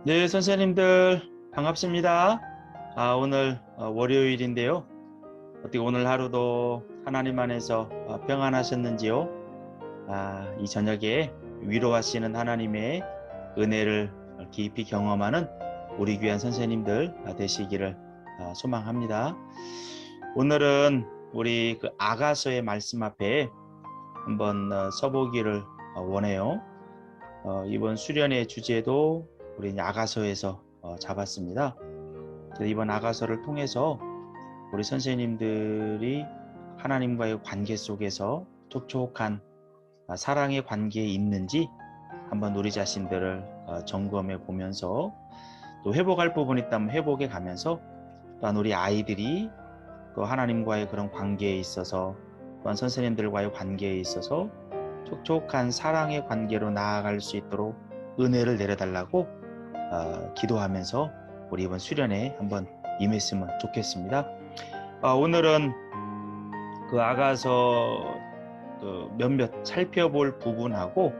네, 선생님들 반갑습니다. 오늘 월요일인데요. 어떻게 오늘 하루도 하나님 안에서 평안하셨는지요? 이 저녁에 위로하시는 하나님의 은혜를 깊이 경험하는 우리 귀한 선생님들 되시기를 소망합니다. 오늘은 우리 그 아가서의 말씀 앞에 한번 서보기를 원해요. 이번 수련의 주제도 우리 아가서에서 잡았습니다. 이번 아가서를 통해서 우리 선생님들이 하나님과의 관계 속에서 촉촉한 사랑의 관계에 있는지 한번 우리 자신들을 점검해 보면서 또 회복할 부분이 있다면 회복해 가면서 또한 우리 아이들이 또 하나님과의 그런 관계에 있어서 또한 선생님들과의 관계에 있어서 촉촉한 사랑의 관계로 나아갈 수 있도록 은혜를 내려달라고 기도하면서 우리 이번 수련에 한번 임했으면 좋겠습니다. 오늘은 그 아가서 몇몇 살펴볼 부분하고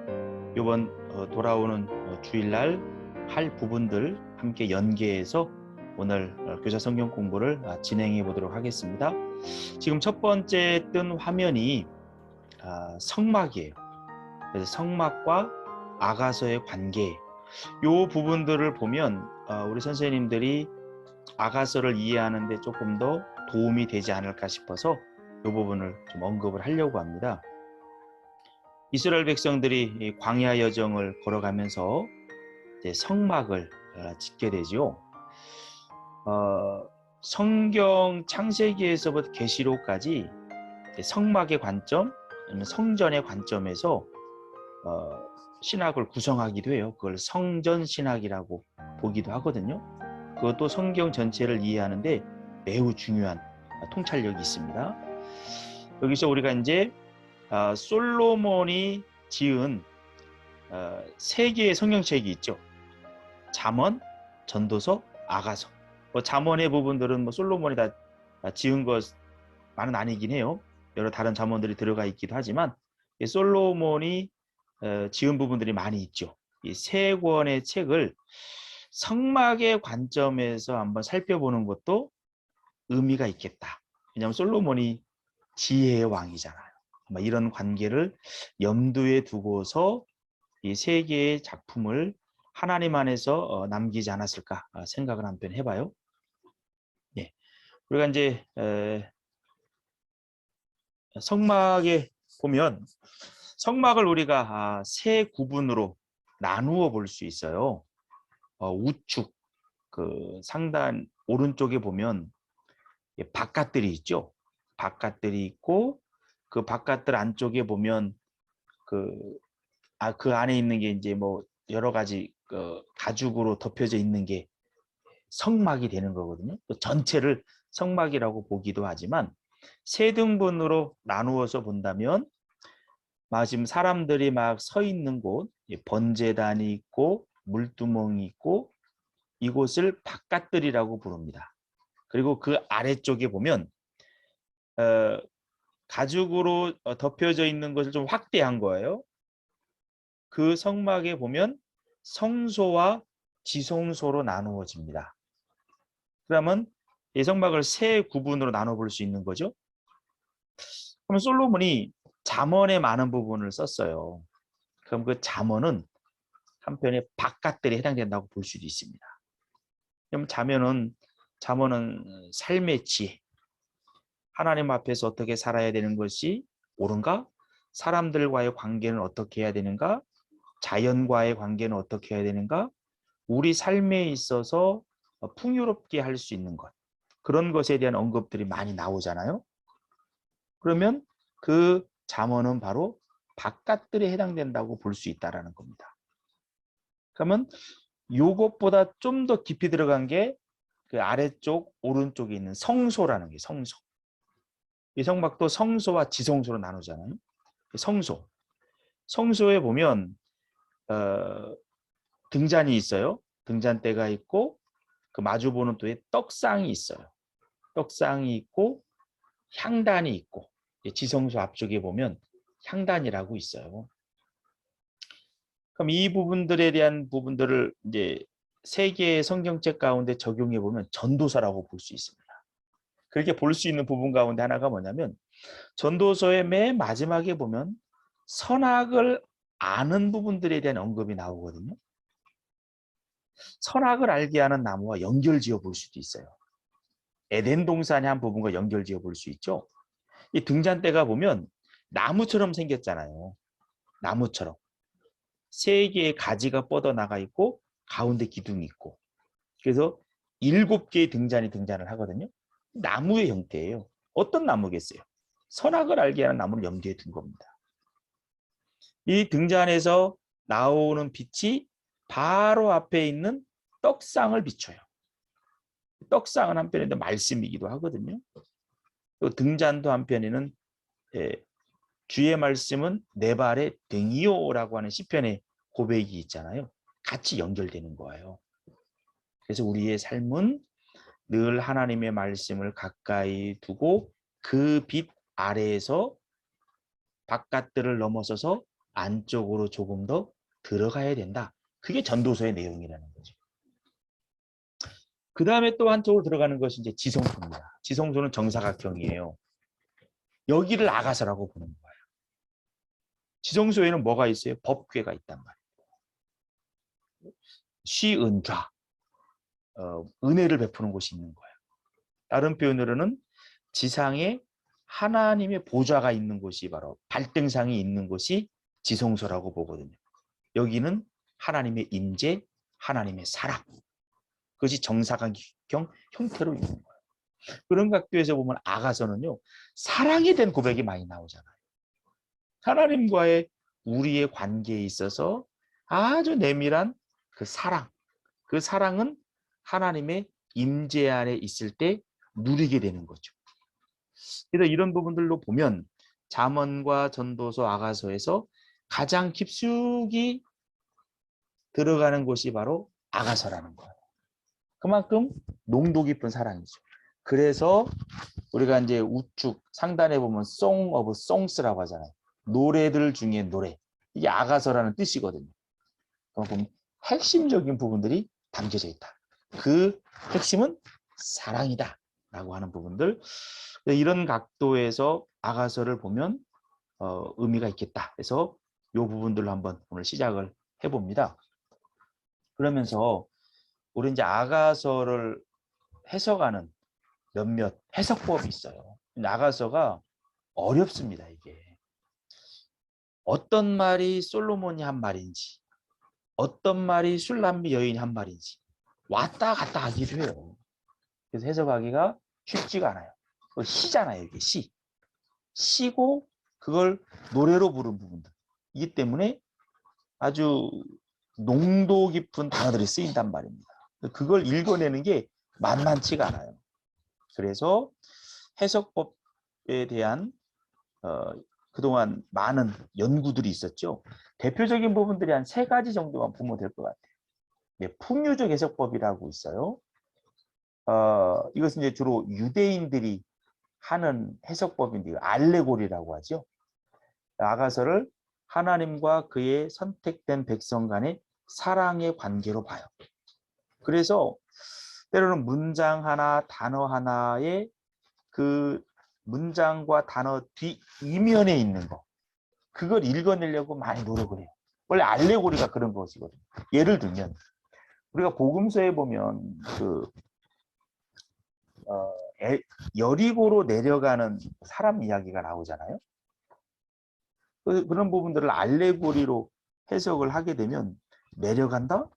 이번 돌아오는 주일날 할 부분들 함께 연계해서 오늘 교사 성경 공부를 진행해 보도록 하겠습니다. 지금 첫 번째 뜬 화면이 성막이에요. 그래서 성막과 아가서의 관계, 이 부분들을 보면 우리 선생님들이 아가서를 이해하는 데 조금 더 도움이 되지 않을까 싶어서 이 부분을 좀 언급을 하려고 합니다. 이스라엘 백성들이 광야 여정을 걸어가면서 이제 성막을 짓게 되죠. 성경 창세기에서부터 계시록까지 성막의 관점, 성전의 관점에서 신학을 구성하기도 해요. 그걸 성전신학이라고 보기도 하거든요. 그것도 성경 전체를 이해하는데 매우 중요한 통찰력이 있습니다. 여기서 우리가 이제 솔로몬이 지은 세 개의 성경책이 있죠. 잠언, 전도서, 아가서. 잠언의 부분들은 솔로몬이 다 지은 것만은 아니긴 해요. 여러 다른 잠언들이 들어가 있기도 하지만 솔로몬이 지은 부분들이 많이 있죠. 이 세 권의 책을 성막의 관점에서 한번 살펴보는 것도 의미가 있겠다. 왜냐하면 솔로몬이 지혜의 왕이잖아요. 이런 관계를 염두에 두고서 이 세 개의 작품을 하나님 안에서 남기지 않았을까 생각을 한번 해봐요. 예. 우리가 이제 성막에 보면 성막을 우리가 세 구분으로 나누어 볼 수 있어요. 우측 그 상단 오른쪽에 보면 바깥들이 있죠. 바깥들이 있고 그 바깥들 안쪽에 보면 그 안에 있는 게 이제 뭐 여러 가지 가죽으로 덮여져 있는 게 성막이 되는 거거든요. 또 전체를 성막이라고 보기도 하지만 세 등분으로 나누어서 본다면 지금 사람들이 막 서 있는 곳, 번제단이 있고 물두멍이 있고 이곳을 바깥들이라고 부릅니다. 그리고 그 아래쪽에 보면 가죽으로 덮여져 있는 것을 좀 확대한 거예요. 그 성막에 보면 성소와 지성소로 나누어집니다. 그러면 이 성막을 세 구분으로 나눠볼 수 있는 거죠. 그럼 솔로몬이 잠언의 많은 부분을 썼어요. 그럼 그 잠언은 한편에 바깥들이 해당된다고 볼 수도 있습니다. 그럼 잠언은 삶의 지혜, 하나님 앞에서 어떻게 살아야 되는 것이 옳은가? 사람들과의 관계는 어떻게 해야 되는가? 자연과의 관계는 어떻게 해야 되는가? 우리 삶에 있어서 풍요롭게 할 수 있는 것. 그런 것에 대한 언급들이 많이 나오잖아요. 그러면 그 잠언은 바로 바깥들에 해당된다고 볼 수 있다는 겁니다. 그러면 이것보다 좀 더 깊이 들어간 게 그 아래쪽 오른쪽에 있는 성소라는 게 성소. 이 성막도 성소와 지성소로 나누잖아요. 성소. 성소에 보면 등잔이 있어요. 등잔대가 있고 그 마주보는 또에 떡상이 있어요. 떡상이 있고 향단이 있고 지성소 앞쪽에 보면 향단이라고 있어요. 그럼 이 부분들에 대한 부분들을 이제 세 개의 성경책 가운데 적용해 보면 전도서라고 볼 수 있습니다. 그렇게 볼 수 있는 부분 가운데 하나가 뭐냐면 전도서의 맨 마지막에 보면 선악을 아는 부분들에 대한 언급이 나오거든요. 선악을 알게 하는 나무와 연결지어 볼 수도 있어요. 에덴 동산의 한 부분과 연결지어 볼 수 있죠. 이 등잔대가 보면 나무처럼 생겼잖아요. 나무처럼. 세 개의 가지가 뻗어나가 있고 가운데 기둥이 있고. 그래서 7개의 등잔이 등장을 하거든요. 나무의 형태예요. 어떤 나무겠어요? 선악을 알게 하는 나무를 염두에 둔 겁니다. 이 등잔에서 나오는 빛이 바로 앞에 있는 떡상을 비춰요. 떡상은 한편에는 말씀이기도 하거든요. 또 등잔도 한편에는 주의 말씀은 내 발의 등이요라고 하는 시편의 고백이 있잖아요. 같이 연결되는 거예요. 그래서 우리의 삶은 늘 하나님의 말씀을 가까이 두고 그 빛 아래에서 바깥들을 넘어서서 안쪽으로 조금 더 들어가야 된다. 그게 전도서의 내용이라는 거죠. 그 다음에 또 한쪽으로 들어가는 것이 이제 지성소입니다. 지성소는 정사각형이에요. 여기를 아가서라고 보는 거예요. 지성소에는 뭐가 있어요? 법궤가 있단 말이에요. 시은좌, 은혜를 베푸는 곳이 있는 거예요. 다른 표현으로는 지상에 하나님의 보좌가 있는 곳이 바로 발등상이 있는 곳이 지성소라고 보거든요. 여기는 하나님의 임재, 하나님의 사랑. 그것이 정사각형 형태로 있는 거예요. 그런 각도에서 보면 아가서는요. 사랑에 대한 고백이 많이 나오잖아요. 하나님과의 우리의 관계에 있어서 아주 내밀한 그 사랑. 그 사랑은 하나님의 임재 안에 있을 때 누리게 되는 거죠. 그래서 이런 부분들로 보면 잠언과 전도서, 아가서에서 가장 깊숙이 들어가는 곳이 바로 아가서라는 거예요. 그만큼 농도 깊은 사랑이죠. 그래서 우리가 이제 우측 상단에 보면 Song of Songs라고 하잖아요. 노래들 중에 노래. 이게 아가서라는 뜻이거든요. 그럼 핵심적인 부분들이 담겨져 있다. 그 핵심은 사랑이다. 라고 하는 부분들. 이런 각도에서 아가서를 보면 의미가 있겠다. 그래서 이 부분들로 한번 오늘 시작을 해봅니다. 그러면서 우리 이제 아가서를 해석하는 몇몇 해석법이 있어요. 아가서가 어렵습니다, 이게. 어떤 말이 솔로몬이 한 말인지, 어떤 말이 슐람비 여인이 한 말인지 왔다 갔다 하기도 해요. 그래서 해석하기가 쉽지가 않아요. 시잖아요, 이게 시. 시고 그걸 노래로 부른 부분들. 이기 때문에 아주 농도 깊은 단어들이 쓰인단 말입니다. 그걸 읽어내는 게 만만치가 않아요. 그래서 해석법에 대한 그동안 많은 연구들이 있었죠. 대표적인 부분들이 한 3가지 정도만 보면 될 것 같아요. 네, 풍유적 해석법이라고 있어요. 이것은 이제 주로 유대인들이 하는 해석법인데 알레고리라고 하죠. 아가서를 하나님과 그의 선택된 백성 간의 사랑의 관계로 봐요. 그래서 때로는 문장 하나, 단어 하나에 그 문장과 단어 뒤 이면에 있는 거, 그걸 읽어내려고 많이 노력을 해요. 원래 알레고리가 그런 것이거든요. 예를 들면 우리가 복음서에 보면 여리고로 내려가는 사람 이야기가 나오잖아요. 그런 부분들을 알레고리로 해석을 하게 되면 내려간다?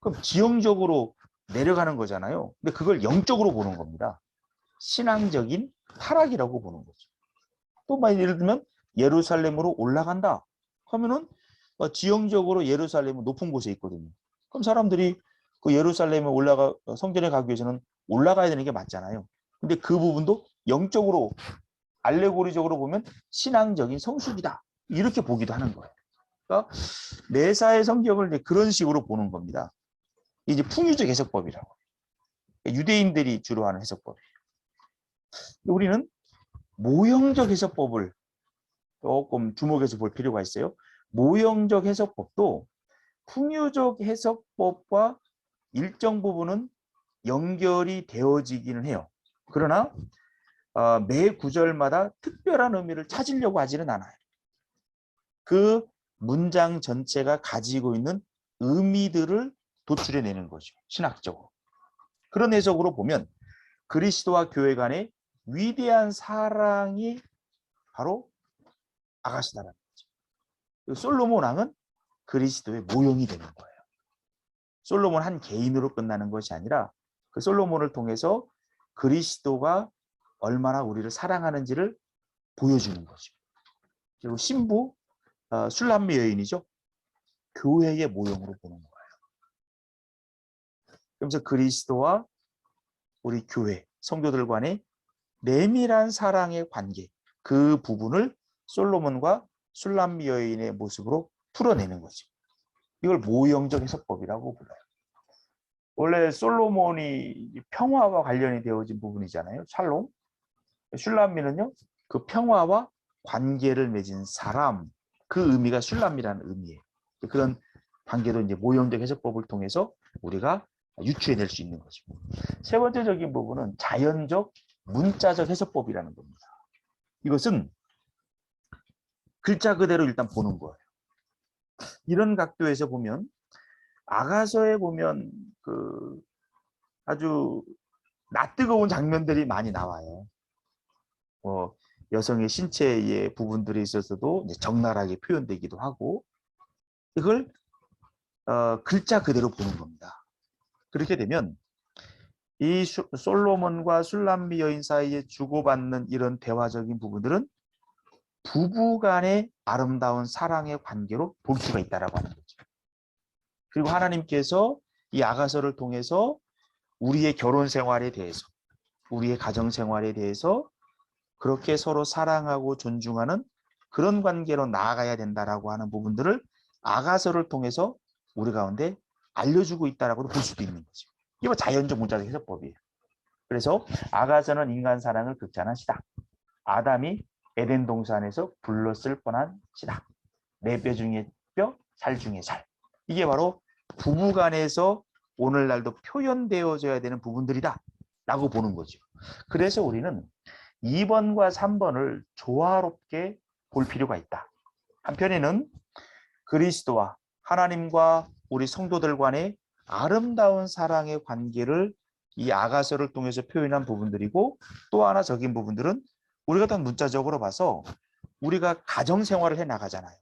그럼 지형적으로 내려가는 거잖아요. 근데 그걸 영적으로 보는 겁니다. 신앙적인 타락이라고 보는 거죠. 또 예를 들면 예루살렘으로 올라간다 하면은 지형적으로 예루살렘은 높은 곳에 있거든요. 그럼 사람들이 그 예루살렘에 성전에 가기 위해서는 올라가야 되는 게 맞잖아요. 근데 그 부분도 영적으로 알레고리적으로 보면 신앙적인 성숙이다. 이렇게 보기도 하는 거예요. 그러니까 매사의 성경을 그런 식으로 보는 겁니다. 이제 풍유적 해석법이라고. 유대인들이 주로 하는 해석법이에요. 우리는 모형적 해석법을 조금 주목해서 볼 필요가 있어요. 모형적 해석법도 풍유적 해석법과 일정 부분은 연결이 되어지기는 해요. 그러나 매 구절마다 특별한 의미를 찾으려고 하지는 않아요. 그 문장 전체가 가지고 있는 의미들을 도출해내는 거죠. 신학적으로. 그런 해석으로 보면 그리스도와 교회 간의 위대한 사랑이 바로 아가시다라는 거죠. 솔로몬 왕은 그리스도의 모형이 되는 거예요. 솔로몬 한 개인으로 끝나는 것이 아니라 그 솔로몬을 통해서 그리스도가 얼마나 우리를 사랑하는지를 보여주는 거죠. 그리고 신부 술람미 여인이죠. 교회의 모형으로 보는 거예요. 그러면서 그리스도와 우리 교회 성도들 간의 내밀한 사랑의 관계, 그 부분을 솔로몬과 술람미 여인의 모습으로 풀어내는 거죠. 이걸 모형적 해석법이라고 불러요. 원래 솔로몬이 평화와 관련이 되어진 부분이잖아요. 샬롬. 술람미는요, 그 평화와 관계를 맺은 사람, 그 의미가 술람미라는 의미예요. 그런 관계도 이제 모형적 해석법을 통해서 우리가 유추해낼 수 있는 거죠. 세 번째적인 부분은 자연적 문자적 해석법이라는 겁니다. 이것은 글자 그대로 일단 보는 거예요. 이런 각도에서 보면 아가서에 보면 그 아주 낯뜨거운 장면들이 많이 나와요. 여성의 신체의 부분들이 있어서도 이제 적나라하게 표현되기도 하고, 이걸 글자 그대로 보는 겁니다. 그렇게 되면 이 솔로몬과 술람미 여인 사이에 주고받는 이런 대화적인 부분들은 부부 간의 아름다운 사랑의 관계로 볼 수가 있다라고 하는 거죠. 그리고 하나님께서 이 아가서를 통해서 우리의 결혼 생활에 대해서, 우리의 가정 생활에 대해서 그렇게 서로 사랑하고 존중하는 그런 관계로 나아가야 된다라고 하는 부분들을 아가서를 통해서 우리 가운데 알려주고 있다라고도 볼 수도 있는 거죠. 이거 자연적 문자적 해석법이에요. 그래서 아가서는 인간 사랑을 극찬한 시다. 아담이 에덴 동산에서 불렀을 뻔한 시다. 내 뼈 중에 뼈, 살 중에 살. 이게 바로 부부간에서 오늘날도 표현되어져야 되는 부분들이다 라고 보는 거죠. 그래서 우리는 2번과 3번을 조화롭게 볼 필요가 있다. 한편에는 그리스도와 하나님과 우리 성도들 간의 아름다운 사랑의 관계를 이 아가서를 통해서 표현한 부분들이고, 또 하나 적인 부분들은 우리가 더 문자적으로 봐서 우리가 가정 생활을 해 나가잖아요.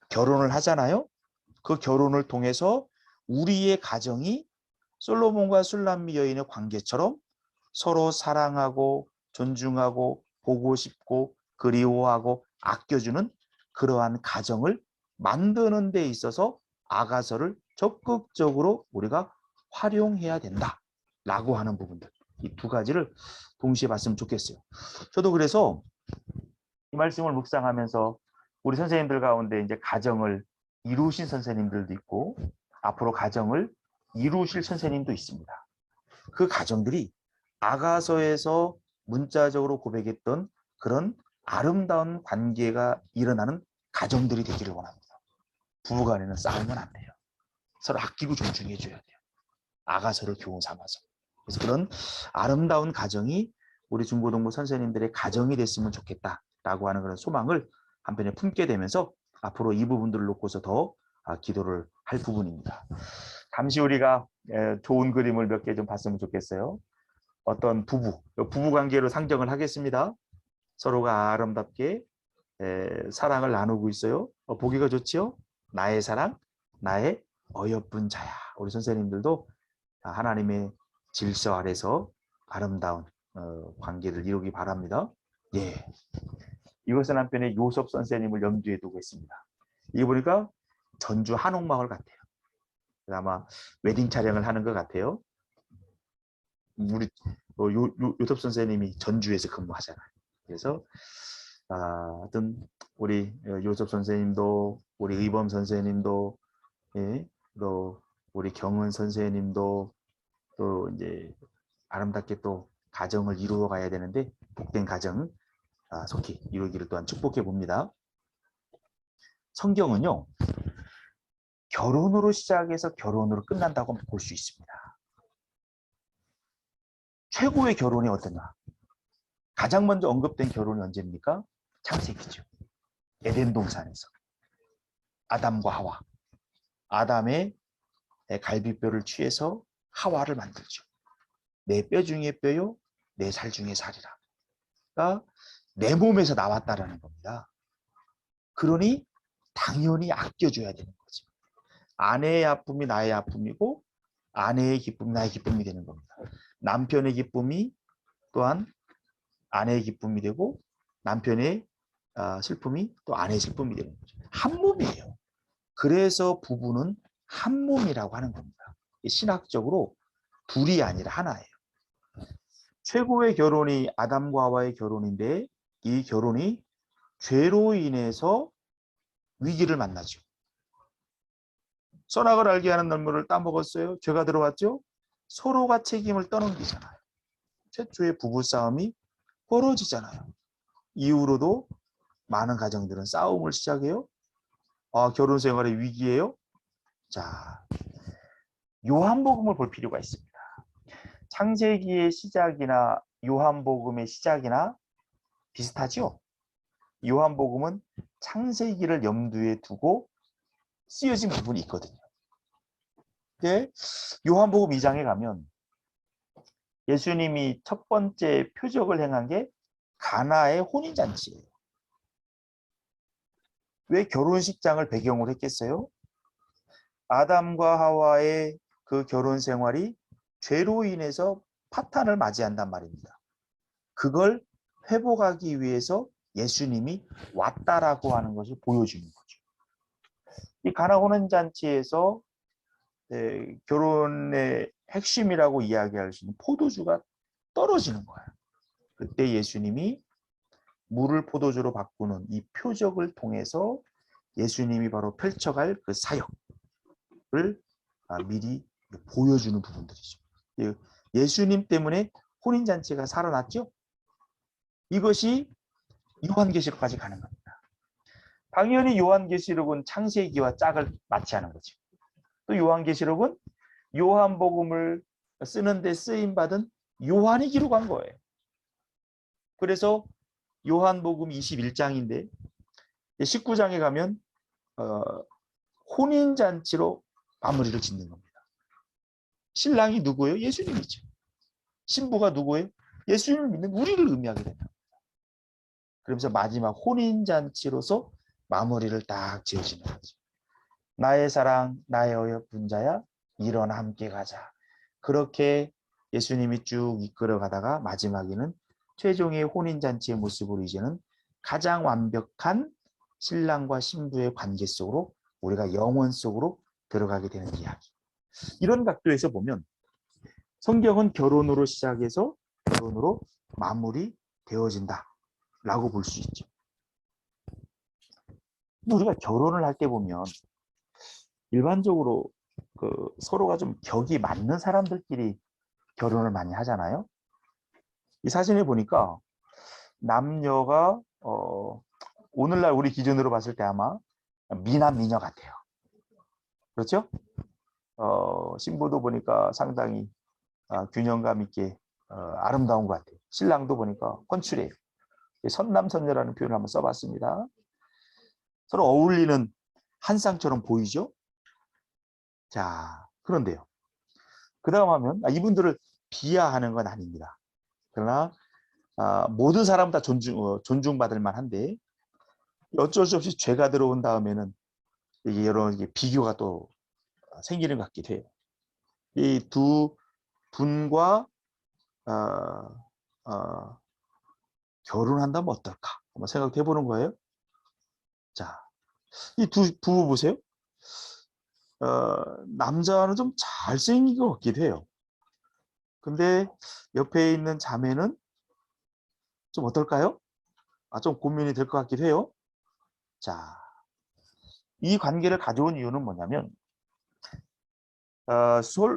결혼을 하잖아요. 그 결혼을 통해서 우리의 가정이 솔로몬과 술람미 여인의 관계처럼 서로 사랑하고 존중하고 보고 싶고 그리워하고 아껴주는 그러한 가정을 만드는 데 있어서 아가서를 적극적으로 우리가 활용해야 된다라고 하는 부분들, 이 두 가지를 동시에 봤으면 좋겠어요. 저도 그래서 이 말씀을 묵상하면서 우리 선생님들 가운데 이제 가정을 이루신 선생님들도 있고 앞으로 가정을 이루실 선생님도 있습니다. 그 가정들이 아가서에서 문자적으로 고백했던 그런 아름다운 관계가 일어나는 가정들이 되기를 원합니다. 부부간에는 싸우면 안 돼요. 서로 아끼고 존중해 줘야 돼요. 아가서를 교훈 삼아서. 그래서 그런 아름다운 가정이 우리 중고등부 선생님들의 가정이 됐으면 좋겠다라고 하는 그런 소망을 한편에 품게 되면서 앞으로 이 부분들을 놓고서 더 기도를 할 부분입니다. 잠시 우리가 좋은 그림을 몇 개 좀 봤으면 좋겠어요. 어떤 부부 관계로 상정을 하겠습니다. 서로가 아름답게 사랑을 나누고 있어요. 보기가 좋지요? 나의 사랑, 나의 어여쁜 자야. 우리 선생님들도 하나님의 질서 아래서 아름다운 관계를 이루기 바랍니다. 예, 이것은 한편에 요섭 선생님을 염두에 두고 있습니다. 이거 보니까 전주 한옥마을 같아요. 아마 웨딩 촬영을 하는 것 같아요. 우리 요섭 선생님이 전주에서 근무하잖아요. 그래서 하여튼 우리 요섭 선생님도, 우리 의범 선생님도, 예, 또 우리 경은 선생님도 또 이제 아름답게 또 가정을 이루어 가야 되는데 복된 가정 속히 이루기를 또한 축복해 봅니다. 성경은요, 결혼으로 시작해서 결혼으로 끝난다고 볼 수 있습니다. 최고의 결혼이 어떠냐? 가장 먼저 언급된 결혼이 언제입니까? 창세기죠. 에덴 동산에서 아담과 하와. 아담의 갈비뼈를 취해서 하와를 만들죠. 내 뼈 중에 뼈요, 내 살 중에 살이라. 그러니까 내 몸에서 나왔다라는 겁니다. 그러니 당연히 아껴줘야 되는 거죠. 아내의 아픔이 나의 아픔이고 아내의 기쁨이 나의 기쁨이 되는 겁니다. 남편의 기쁨이 또한 아내의 기쁨이 되고 남편의 슬픔이 또 아내의 슬픔이 되는 거죠. 한 몸이에요. 그래서 부부는 한 몸이라고 하는 겁니다. 신학적으로 둘이 아니라 하나예요. 최고의 결혼이 아담과 하와의 결혼인데 이 결혼이 죄로 인해서 위기를 만나죠. 선악을 알게 하는 나무를 따먹었어요. 죄가 들어왔죠. 서로가 책임을 떠넘기잖아요. 최초의 부부싸움이 벌어지잖아요. 이후로도 많은 가정들은 싸움을 시작해요. 결혼 생활의 위기예요. 자, 요한복음을 볼 필요가 있습니다. 창세기의 시작이나 요한복음의 시작이나 비슷하죠? 요한복음은 창세기를 염두에 두고 쓰여진 부분이 있거든요. 근데 요한복음 2장에 가면 예수님이 첫 번째 표적을 행한 게 가나의 혼인잔치예요. 왜 결혼식장을 배경으로 했겠어요? 아담과 하와의 그 결혼 생활이 죄로 인해서 파탄을 맞이한단 말입니다. 그걸 회복하기 위해서 예수님이 왔다라고 하는 것을 보여주는 거죠. 이 가나 혼인잔치에서 결혼의 핵심이라고 이야기할 수 있는 포도주가 떨어지는 거예요. 그때 예수님이 물을 포도주로 바꾸는 이 표적을 통해서 예수님이 바로 펼쳐갈 그 사역을 미리 보여주는 부분들이죠. 예수님 때문에 혼인잔치가 살아났죠. 이것이 요한계시록까지 가는 겁니다. 당연히 요한계시록은 창세기와 짝을 마치하는 거죠. 또 요한계시록은 요한복음을 쓰는데 쓰임받은 요한이 기록한 거예요. 그래서 요한복음 21장인데 19장에 가면 혼인잔치로 마무리를 짓는 겁니다. 신랑이 누구예요? 예수님이죠. 신부가 누구예요? 예수님을 믿는 우리를 의미하게 된다. 그러면서 마지막 혼인잔치로서 마무리를 딱 지어지는 거죠. 나의 사랑, 나의 어여쁜 자야, 일어나 함께 가자. 그렇게 예수님이 쭉 이끌어 가다가 마지막에는 최종의 혼인잔치의 모습으로 이제는 가장 완벽한 신랑과 신부의 관계 속으로 우리가 영원 속으로 들어가게 되는 이야기. 이런 각도에서 보면 성경은 결혼으로 시작해서 결혼으로 마무리되어진다라고 볼 수 있죠. 우리가 결혼을 할 때 보면 일반적으로 서로가 좀 격이 맞는 사람들끼리 결혼을 많이 하잖아요. 이 사진에 보니까 남녀가 오늘날 우리 기준으로 봤을 때 아마 미남 미녀 같아요. 그렇죠? 신부도 보니까 상당히 균형감 있게 아름다운 것 같아요. 신랑도 보니까 건출해요. 선남선녀라는 표현을 한번 써봤습니다. 서로 어울리는 한 쌍처럼 보이죠? 자, 그런데요. 그 다음 하면 이분들을 비하하는 건 아닙니다. 그러나 모든 사람 다 존중받을 만한데 어쩔 수 없이 죄가 들어온 다음에는 이게 여러 비교가 또 생기는 것 같기도 해요. 이 두 분과 결혼한다면 어떨까? 한번 생각해 보는 거예요. 자, 이 두 부부 보세요. 남자는 좀 잘생긴 것 같기도 해요. 근데 옆에 있는 자매는 좀 어떨까요? 좀 고민이 될 것 같기도 해요. 자, 이 관계를 가져온 이유는 뭐냐면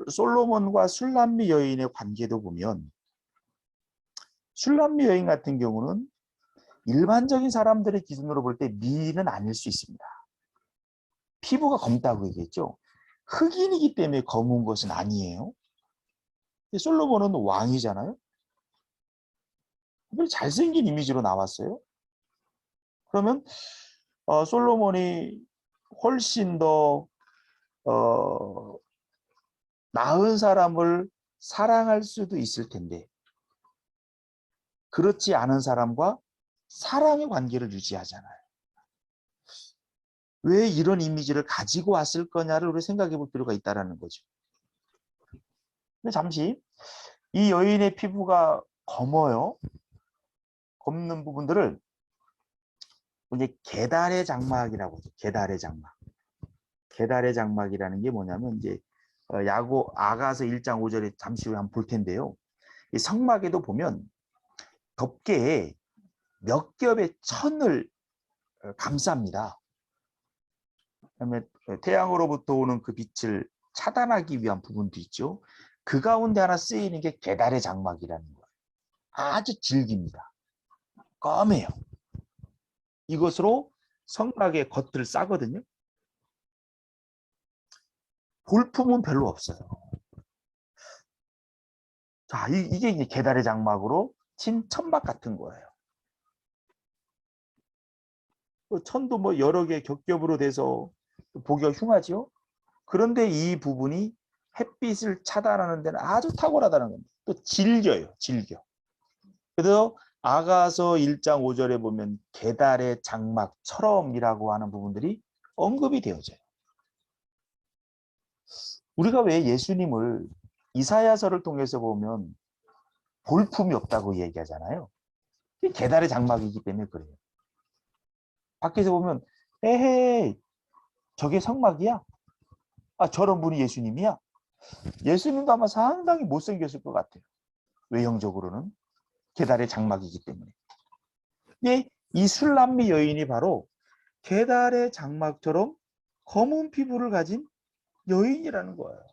솔로몬과 술람미 여인의 관계도 보면 술람미 여인 같은 경우는 일반적인 사람들의 기준으로 볼 때 미인은 아닐 수 있습니다. 피부가 검다고 얘기했죠. 흑인이기 때문에 검은 것은 아니에요. 솔로몬은 왕이잖아요. 잘생긴 이미지로 나왔어요. 그러면 솔로몬이 훨씬 더 나은 사람을 사랑할 수도 있을 텐데 그렇지 않은 사람과 사랑의 관계를 유지하잖아요. 왜 이런 이미지를 가지고 왔을 거냐를 우리 생각해 볼 필요가 있다는 거죠. 근데 잠시 이 여인의 피부가 검어요. 검는 부분들을 이제 계달의 장막이라고 하죠. 계달의 장막. 계달의 장막이라는 게 뭐냐면 이제 야고 아가서 1장 5절에 잠시 후에 한번 볼 텐데요. 이 성막에도 보면 덮개에 몇 겹의 천을 감쌉니다. 그다음에 태양으로부터 오는 그 빛을 차단하기 위한 부분도 있죠. 그 가운데 하나 쓰이는 게 계달의 장막이라는 거예요. 아주 질깁니다. 검해요. 이것으로 성막의 겉을 싸거든요. 볼품은 별로 없어요. 자, 이게 이제 계달의 장막으로 친 천막 같은 거예요. 천도 뭐 여러 개 겹겹으로 돼서 보기가 흉하죠. 그런데 이 부분이 햇빛을 차단하는 데는 아주 탁월하다는 겁니다. 또 질겨요. 질겨. 그래서 아가서 1장 5절에 보면 계달의 장막처럼이라고 하는 부분들이 언급이 되어져요. 우리가 왜 예수님을 이사야서를 통해서 보면 볼품이 없다고 얘기하잖아요. 계달의 장막이기 때문에 그래요. 밖에서 보면 에헤이 저게 성막이야? 아 저런 분이 예수님이야? 예수님도 아마 상당히 못생겼을 것 같아요. 외형적으로는 계달의 장막이기 때문에. 근데 이 술람미 여인이 바로 계달의 장막처럼 검은 피부를 가진 여인이라는 거예요.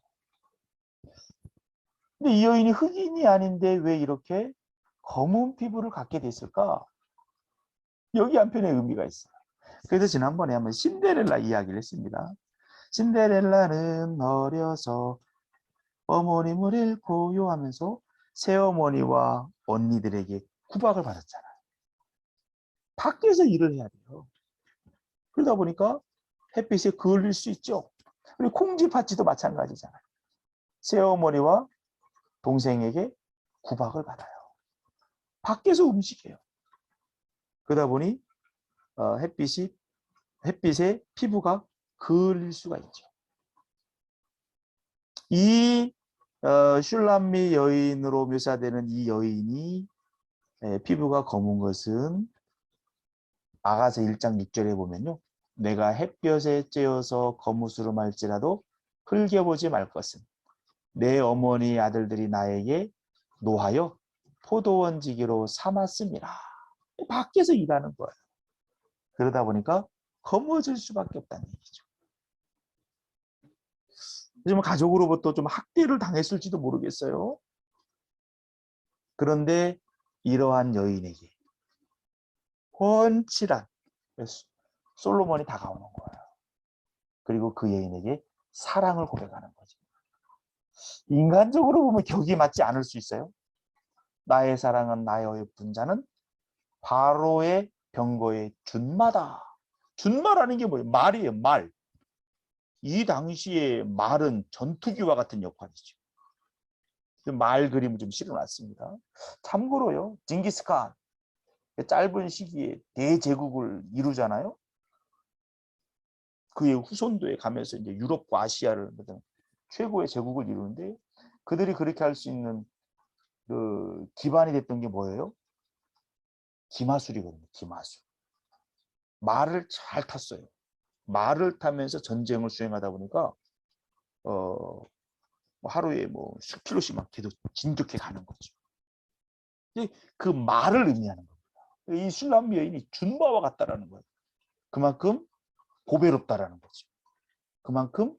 근데 이 여인이 흑인이 아닌데 왜 이렇게 검은 피부를 갖게 됐을까? 여기 한편의 의미가 있어요. 그래서 지난번에 한번 신데렐라 이야기를 했습니다. 신데렐라는 어려서 어머님을 잃고요 하면서 새어머니와 언니들에게 구박을 받았잖아요. 밖에서 일을 해야 돼요. 그러다 보니까 햇빛에 그을릴 수 있죠. 그리고 콩쥐팥쥐도 마찬가지잖아요. 새어머니와 동생에게 구박을 받아요. 밖에서 움직여요. 그러다 보니 햇빛에 피부가 그을릴 수가 있죠. 이 슐람미 여인으로 묘사되는 이 여인이 피부가 검은 것은 아가서 1장 6절에 보면요. 내가 햇볕에 쬐어서 거무스름 할지라도 흘겨보지 말 것은 내 어머니 아들들이 나에게 노하여 포도원지기로 삼았습니다. 밖에서 일하는 거예요. 그러다 보니까 검어질 수밖에 없다는 얘기죠. 좀 가족으로부터 좀 학대를 당했을지도 모르겠어요. 그런데 이러한 여인에게 훤칠한 솔로몬이 다가오는 거예요. 그리고 그 여인에게 사랑을 고백하는 거죠. 인간적으로 보면 격이 맞지 않을 수 있어요. 나의 사랑은 나의 분자는 바로의 병거의 준마다. 준마라는 게 뭐예요? 말이에요. 말. 이 당시에 말은 전투기와 같은 역할이죠. 말 그림을 좀 실어놨습니다. 참고로요. 징기스칸 짧은 시기에 대제국을 이루잖아요. 그의 후손도에 가면서 이제 유럽과 아시아를 최고의 제국을 이루는데 그들이 그렇게 할 수 있는 그 기반이 됐던 게 뭐예요? 기마술이거든요. 기마술. 말을 잘 탔어요. 말을 타면서 전쟁을 수행하다 보니까 하루에 뭐 10km씩 막 계속 진격해 가는 거죠. 그 말을 의미하는 겁니다. 이 술람미 여인이 준바와 같다라는 거예요. 그만큼 고배롭다라는 거죠. 그만큼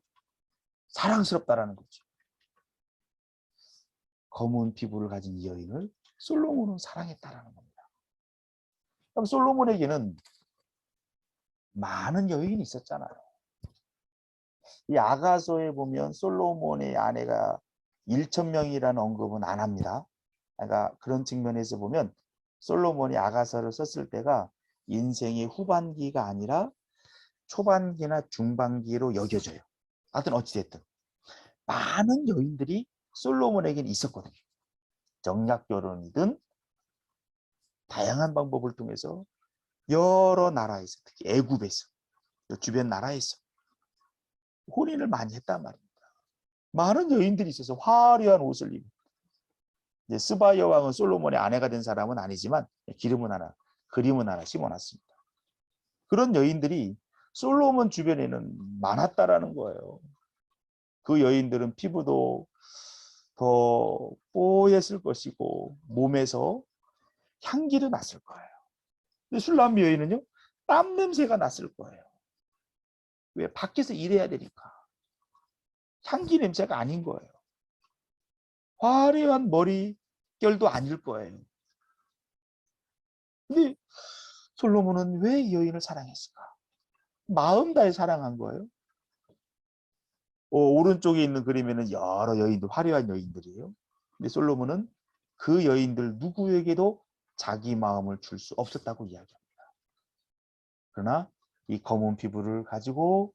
사랑스럽다라는 거죠. 검은 피부를 가진 이 여인을 솔로몬은 사랑했다라는 겁니다. 그럼 솔로몬에게는 많은 여인이 있었잖아요. 이 아가서에 보면 솔로몬의 아내가 1,000명이라는 언급은 안 합니다. 그러니까 그런 측면에서 보면 솔로몬이 아가서를 썼을 때가 인생의 후반기가 아니라 초반기나 중반기로 여겨져요. 하여튼 어찌됐든 많은 여인들이 솔로몬에게는 있었거든요. 정략 결혼이든 다양한 방법을 통해서 여러 나라에서, 특히 애굽에서, 주변 나라에서 혼인을 많이 했단 말입니다. 많은 여인들이 있어서 화려한 옷을 입고, 스바 여왕은 솔로몬의 아내가 된 사람은 아니지만 그림은 하나 심어놨습니다. 그런 여인들이 솔로몬 주변에는 많았다라는 거예요. 그 여인들은 피부도 더 뽀였을 것이고 몸에서 향기도 났을 거예요. 근데 술람미 여인은요, 땀 냄새가 났을 거예요. 왜? 밖에서 일해야 되니까. 향기 냄새가 아닌 거예요. 화려한 머리결도 아닐 거예요. 근데 솔로몬은 왜 이 여인을 사랑했을까? 마음 다해 사랑한 거예요. 오른쪽에 있는 그림에는 여러 여인들, 화려한 여인들이에요. 근데 솔로몬은 그 여인들 누구에게도 자기 마음을 줄 수 없었다고 이야기합니다. 그러나 이 검은 피부를 가지고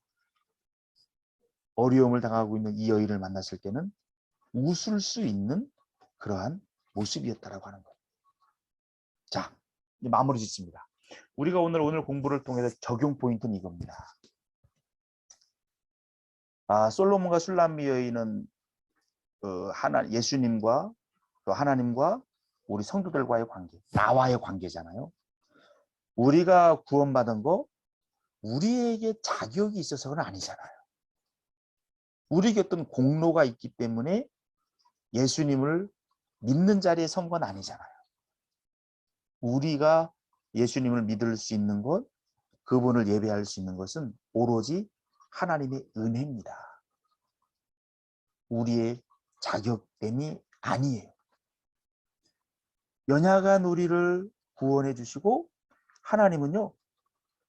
어려움을 당하고 있는 이 여인을 만났을 때는 웃을 수 있는 그러한 모습이었다라고 하는 거예요. 자, 이제 마무리 짓습니다. 우리가 오늘 공부를 통해서 적용 포인트는 이겁니다. 솔로몬과 술람미 여인은 예수님과 또 하나님과 우리 성도들과의 관계, 나와의 관계잖아요. 우리가 구원받은 거 우리에게 자격이 있어서는 아니잖아요. 우리에게 어떤 공로가 있기 때문에 예수님을 믿는 자리에 선 건 아니잖아요. 우리가 예수님을 믿을 수 있는 것, 그분을 예배할 수 있는 것은 오로지 하나님의 은혜입니다. 우리의 자격됨이 아니에요. 연약한 우리를 구원해 주시고 하나님은요,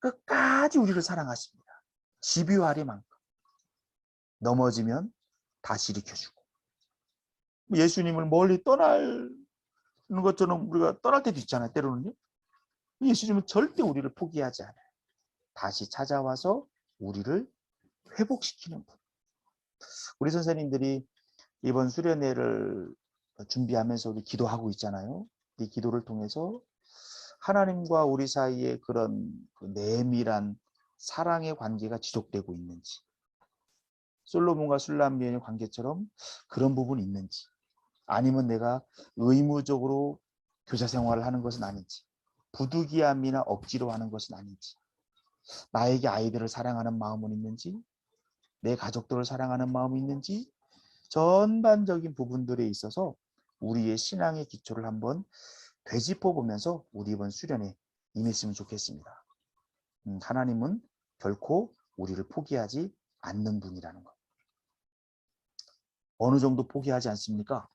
끝까지 우리를 사랑하십니다. 집요하리만큼. 넘어지면 다시 일으켜주고. 예수님을 멀리 떠나는 것처럼 우리가 떠날 때도 있잖아요. 때로는요. 예수님은 절대 우리를 포기하지 않아요. 다시 찾아와서 우리를 회복시키는 분. 우리 선생님들이 이번 수련회를 준비하면서 우리 기도하고 있잖아요. 이 기도를 통해서 하나님과 우리 사이에 그런 내밀한 사랑의 관계가 지속되고 있는지, 솔로몬과 술람미의 관계처럼 그런 부분이 있는지, 아니면 내가 의무적으로 교사 생활을 하는 것은 아닌지, 부득이함이나 억지로 하는 것은 아닌지, 나에게 아이들을 사랑하는 마음은 있는지, 내 가족들을 사랑하는 마음이 있는지, 전반적인 부분들에 있어서 우리의 신앙의 기초를 한번 되짚어 보면서 우리 이번 수련에 임했으면 좋겠습니다. 하나님은 결코 우리를 포기하지 않는 분이라는 것. 어느 정도 포기하지 않습니까?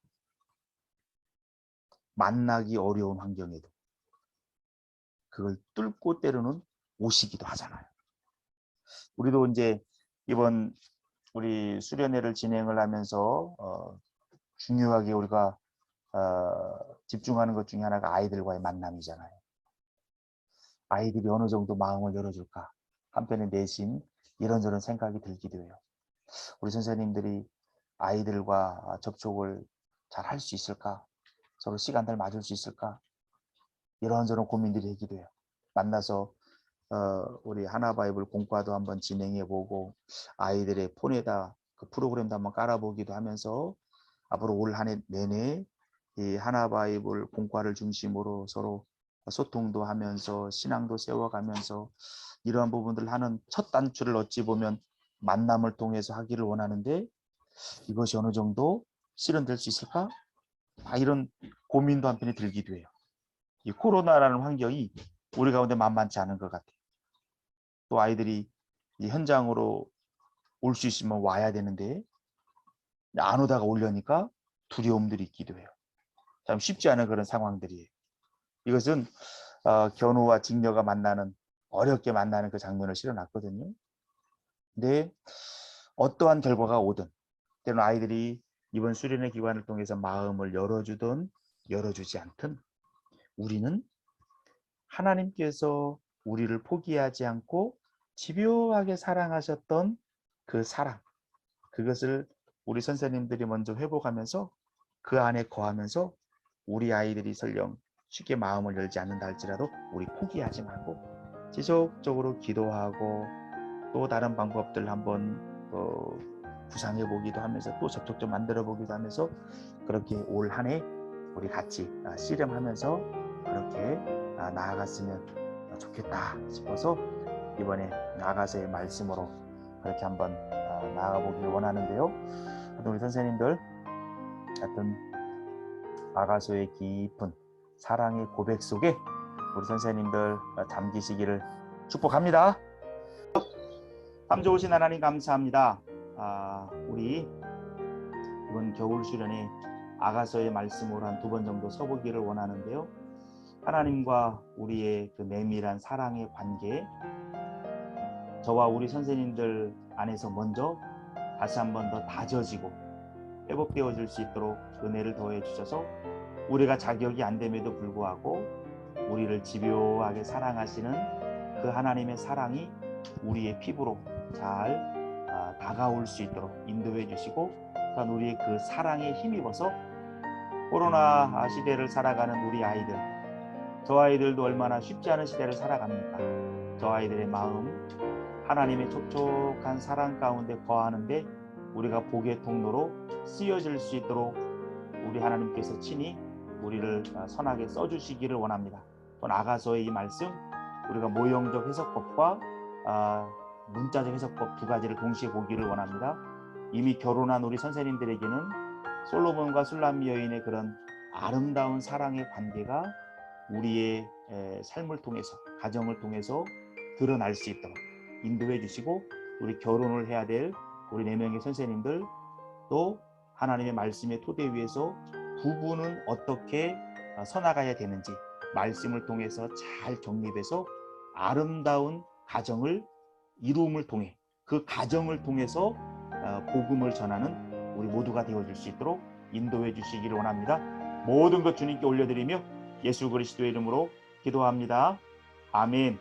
만나기 어려운 환경에도 그걸 뚫고 때로는 오시기도 하잖아요. 우리도 이제 이번 우리 수련회를 진행을 하면서 중요하게 우리가 집중하는 것 중에 하나가 아이들과의 만남이잖아요. 아이들이 어느 정도 마음을 열어줄까? 한편의 내심 이런저런 생각이 들기도 해요. 우리 선생님들이 아이들과 접촉을 잘 할 수 있을까? 서로 시간을 맞을 수 있을까? 이런저런 고민들이 되기도 해요. 만나서 우리 하나바이블 공과도 한번 진행해보고 아이들의 폰에다 그 프로그램도 한번 깔아보기도 하면서 앞으로 올 한 해 내내 이 하나바이블 공과를 중심으로 서로 소통도 하면서 신앙도 세워가면서 이러한 부분들을 하는 첫 단추를 어찌 보면 만남을 통해서 하기를 원하는데 이것이 어느 정도 실현될 수 있을까? 이런 고민도 한편에 들기도 해요. 이 코로나라는 환경이 우리 가운데 만만치 않은 것 같아요. 또 아이들이 이 현장으로 올 수 있으면 와야 되는데 안 오다가 오려니까 두려움들이 있기도 해요. 참 쉽지 않은 그런 상황들이에요. 이것은 견우와 직녀가 만나는 어렵게 만나는 그 장면을 실어놨거든요. 근데 어떠한 결과가 오든 때로는 아이들이 이번 수련회 기간을 통해서 마음을 열어주든 열어주지 않든 우리는 하나님께서 우리를 포기하지 않고 집요하게 사랑하셨던 그 사랑, 그것을 우리 선생님들이 먼저 회복하면서 그 안에 거하면서 우리 아이들이 설령 쉽게 마음을 열지 않는다 할지라도 우리 포기하지 말고 지속적으로 기도하고 또 다른 방법들 한번 구상해 보기도 하면서 또 접촉점 만들어 보기도 하면서 그렇게 올 한 해 우리 같이 씨름하면서 그렇게 나아갔으면 좋겠다 싶어서 이번에 아가서의 말씀으로 그렇게 한번 나아가 보길 원하는데요. 우리 선생님들 하여튼 아가서의 깊은 사랑의 고백 속에 우리 선생님들 잠기시기를 축복합니다. 참 좋으신 하나님 감사합니다. 우리 이번 겨울 수련회 아가서의 말씀으로 한 2번 정도 서보기를 원하는데요. 하나님과 우리의 그 내밀한 사랑의 관계, 저와 우리 선생님들 안에서 먼저 다시 한번 더 다져지고 회복되어질 수 있도록 은혜를 더해 주셔서 우리가 자격이 안 됨에도 불구하고 우리를 집요하게 사랑하시는 그 하나님의 사랑이 우리의 피부로 잘 다가올 수 있도록 인도해 주시고 또한 우리의 그 사랑에 힘입어서 코로나 시대를 살아가는 우리 아이들, 저 아이들도 얼마나 쉽지 않은 시대를 살아갑니까? 저 아이들의 마음, 하나님의 촉촉한 사랑 가운데 거하는데 우리가 복의 통로로 쓰여질 수 있도록 우리 하나님께서 친히 우리를 선하게 써주시기를 원합니다. 또 아가서의 이 말씀, 우리가 모형적 해석법과 문자적 해석법 2가지를 동시에 보기를 원합니다. 이미 결혼한 우리 선생님들에게는 솔로몬과 술람미 여인의 그런 아름다운 사랑의 관계가 우리의 삶을 통해서, 가정을 통해서 드러날 수 있도록 인도해 주시고, 우리 결혼을 해야 될 우리 4명의 선생님들, 또 하나님의 말씀의 토대 위에서 부부는 어떻게 서나가야 되는지 말씀을 통해서 잘 정립해서 아름다운 가정을 이루음을 통해, 그 가정을 통해서 복음을 전하는 우리 모두가 되어줄 수 있도록 인도해 주시기를 원합니다. 모든 것 주님께 올려드리며 예수 그리스도의 이름으로 기도합니다. 아멘.